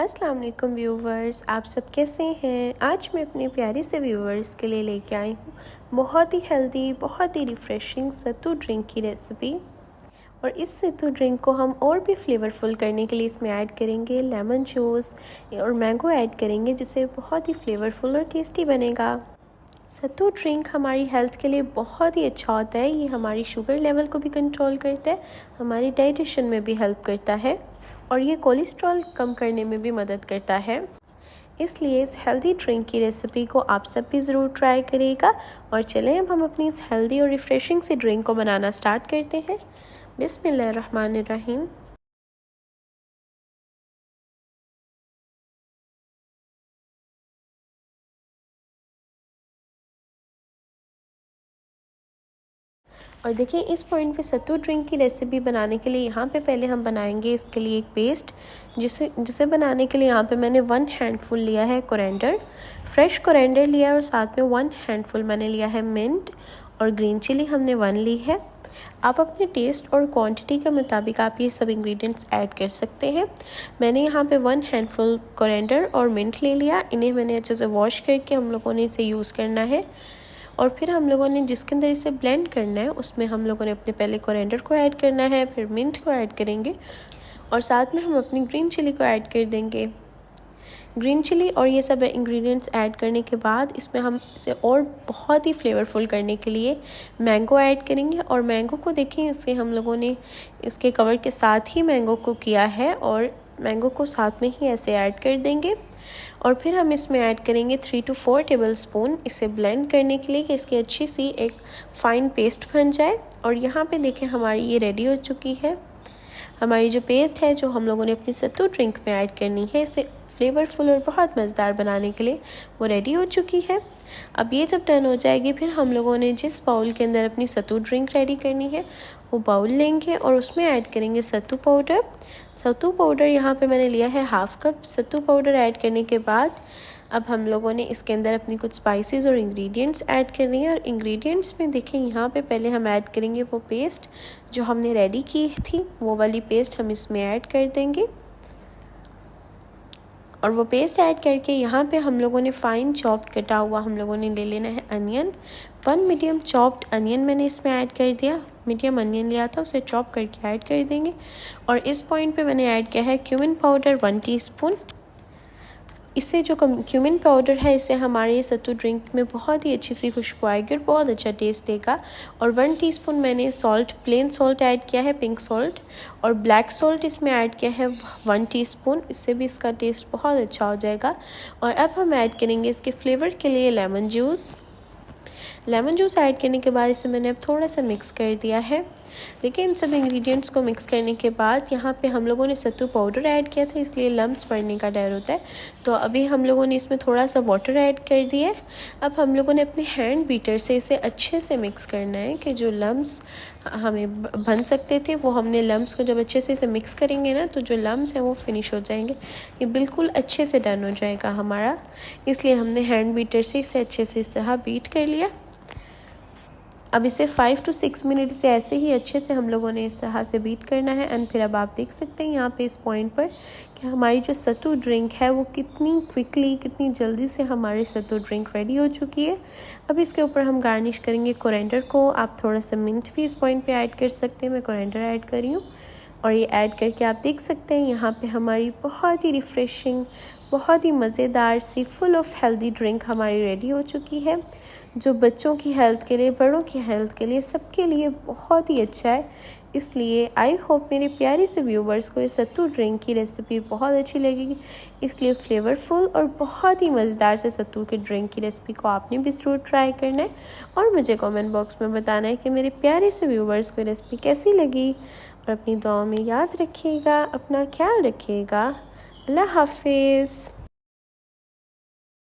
अस्सलाम वालेकुम व्यूवर्स, आप सब कैसे हैं। आज मैं अपने प्यारे से व्यूवर्स के लिए लेके आई हूँ बहुत ही हेल्दी, बहुत ही रिफ़्रेशिंग सत्तू ड्रिंक की रेसिपी। और इस सत्तू ड्रिंक को हम और भी फ्लेवरफुल करने के लिए इसमें ऐड करेंगे लेमन जूस और मैंगो ऐड करेंगे, जिससे बहुत ही फ्लेवरफुल और टेस्टी बनेगा। सत्तू ड्रिंक हमारी हेल्थ के लिए बहुत ही अच्छा होता है। ये हमारी शुगर लेवल को भी कंट्रोल करता है, हमारी डाइजेशन में भी हेल्प करता है और ये कोलेस्ट्रॉल कम करने में भी मदद करता है। इसलिए इस हेल्दी ड्रिंक की रेसिपी को आप सब भी ज़रूर ट्राई करिएगा। और चलें अब हम अपनी इस हेल्दी और रिफ़्रेशिंग सी ड्रिंक को बनाना स्टार्ट करते हैं। बिस्मिल्लाहिर्रहमानिर्रहीम। और देखिए, इस पॉइंट पे सत्तू ड्रिंक की रेसिपी बनाने के लिए यहाँ पे पहले हम बनाएंगे इसके लिए एक पेस्ट, जिसे बनाने के लिए यहाँ पे मैंने 1 हैंडफुल लिया है कोरिएंडर, फ्रेश कोरिएंडर लिया है और साथ में 1 हैंडफुल मैंने लिया है मिंट और ग्रीन चिली हमने 1 ली है। आप अपने टेस्ट और क्वांटिटी के मुताबिक आप ये सब इंग्रेडिएंट्स ऐड कर सकते हैं। मैंने यहाँ पे 1 हैंडफुल कोरिएंडर और मिंट ले लिया। इन्हें मैंने अच्छे से वॉश करके हम लोगों ने इसे यूज़ करना है। और फिर हम लोगों ने जिसके अंदर इसे ब्लेंड करना है उसमें हम लोगों ने अपने पहले कोरिएंडर को ऐड करना है, फिर मिंट को ऐड करेंगे और साथ में हम अपनी ग्रीन चिली को ऐड कर देंगे। ग्रीन चिली और ये सब इंग्रेडिएंट्स ऐड करने के बाद इसमें हम इसे और बहुत ही फ्लेवरफुल करने के लिए मैंगो ऐड करेंगे। और मैंगो को देखें, इसे हम लोगों ने इसके कवर के साथ ही मैंगो को किया है और मैंगो को साथ में ही ऐसे ऐड कर देंगे। और फिर हम इसमें ऐड करेंगे 3 to 4 टेबलस्पून इसे ब्लेंड करने के लिए कि इसकी अच्छी सी एक फ़ाइन पेस्ट बन जाए। और यहाँ पे देखें, हमारी ये रेडी हो चुकी है। हमारी जो पेस्ट है जो हम लोगों ने अपनी सत्तू ड्रिंक में ऐड करनी है इसे फ्लेवरफुल और बहुत मज़ेदार बनाने के लिए, वो रेडी हो चुकी है। अब ये जब डन हो जाएगी, फिर हम लोगों ने जिस बाउल के अंदर अपनी सत्तू ड्रिंक रेडी करनी है वो बाउल लेंगे और उसमें ऐड करेंगे सत्तू पाउडर। सत्तू पाउडर यहाँ पे मैंने लिया है 1/2 कप। सत्तू पाउडर ऐड करने के बाद अब हम लोगों ने इसके अंदर अपनी कुछ स्पाइसेस और इंग्रेडिएंट्स ऐड करनी है। और इंग्रेडिएंट्स में देखें, यहाँ पे पहले हम ऐड करेंगे वो पेस्ट जो हमने रेडी की थी, वो वाली पेस्ट हम इसमें ऐड कर देंगे। और वो पेस्ट ऐड करके यहाँ पे हम लोगों ने फ़ाइन चॉप्ड कटा हुआ हम लोगों ने ले लेना है अनियन। 1 मीडियम चॉप्ड अनियन मैंने इसमें ऐड कर दिया। मीडियम अनियन लिया था, उसे चॉप करके ऐड कर देंगे। और इस पॉइंट पे मैंने ऐड किया है क्यूमिन पाउडर 1 टीस्पून। इससे जो क्यूमिन पाउडर है, इससे हमारे सत्तू ड्रिंक में बहुत ही अच्छी सी खुशबू आएगी और बहुत अच्छा टेस्ट देगा। और 1 टीस्पून मैंने सॉल्ट, प्लेन सॉल्ट ऐड किया है, पिंक सॉल्ट। और ब्लैक सॉल्ट इसमें ऐड किया है 1 टीस्पून। इससे भी इसका टेस्ट बहुत अच्छा हो जाएगा। और अब हम ऐड करेंगे इसके फ्लेवर के लिए lemon juice. Lemon juice add करने के बाद इसे मैंने अब थोड़ा सा मिक्स कर दिया है। देखिए, इन सब इंग्रेडिएंट्स को मिक्स करने के बाद यहाँ पे हम लोगों ने सत्तू पाउडर ऐड किया था, इसलिए लम्स पड़ने का डर होता है। तो अभी हम लोगों ने इसमें थोड़ा सा वाटर ऐड कर दिया है। अब हम लोगों ने अपने हैंड बीटर से इसे अच्छे से मिक्स करना है कि जो लम्स हमें बन सकते थे, वो हमने लम्स को जब अच्छे से इसे मिक्स करेंगे ना, तो जो लम्स हैं वो फिनिश हो जाएंगे। ये बिल्कुल अच्छे से डन हो जाएगा हमारा, इसलिए हमने हैंड बीटर से इसे अच्छे से इस तरह बीट कर लिया। अब इसे 5 to 6 मिनट से ऐसे ही अच्छे से हम लोगों ने इस तरह से बीट करना है। एंड फिर अब आप देख सकते हैं यहाँ पे इस पॉइंट पर कि हमारी जो सत्तू ड्रिंक है वो कितनी क्विकली, कितनी जल्दी से हमारी सत्तू ड्रिंक रेडी हो चुकी है। अब इसके ऊपर हम गार्निश करेंगे कोरिएंडर को। आप थोड़ा सा मिंट भी इस पॉइंट पे ऐड कर सकते हैं, मैं कोरिएंडर ऐड कर रही हूँ। और ये ऐड करके आप देख सकते हैं यहाँ पे हमारी बहुत ही रिफ़्रेशिंग, बहुत ही मज़ेदार सी फुल ऑफ हेल्दी ड्रिंक हमारी रेडी हो चुकी है, जो बच्चों की हेल्थ के लिए, बड़ों की हेल्थ के लिए, सबके लिए बहुत ही अच्छा है। इसलिए आई होप मेरे प्यारे से व्यूवर्स को ये सत्तू ड्रिंक की रेसिपी बहुत अच्छी लगेगी। इसलिए फ्लेवरफुल और बहुत ही मज़ेदार से सत्तू के ड्रिंक की रेसिपी को आपने भी ज़रूर ट्राई करना है और मुझे कमेंट बॉक्स में बताना है कि मेरे प्यारे से व्यूवर्स को रेसिपी कैसी लगी। और अपनी दुआओं में याद रखिएगा, अपना ख्याल रखिएगा। अल्लाह हाफिज़।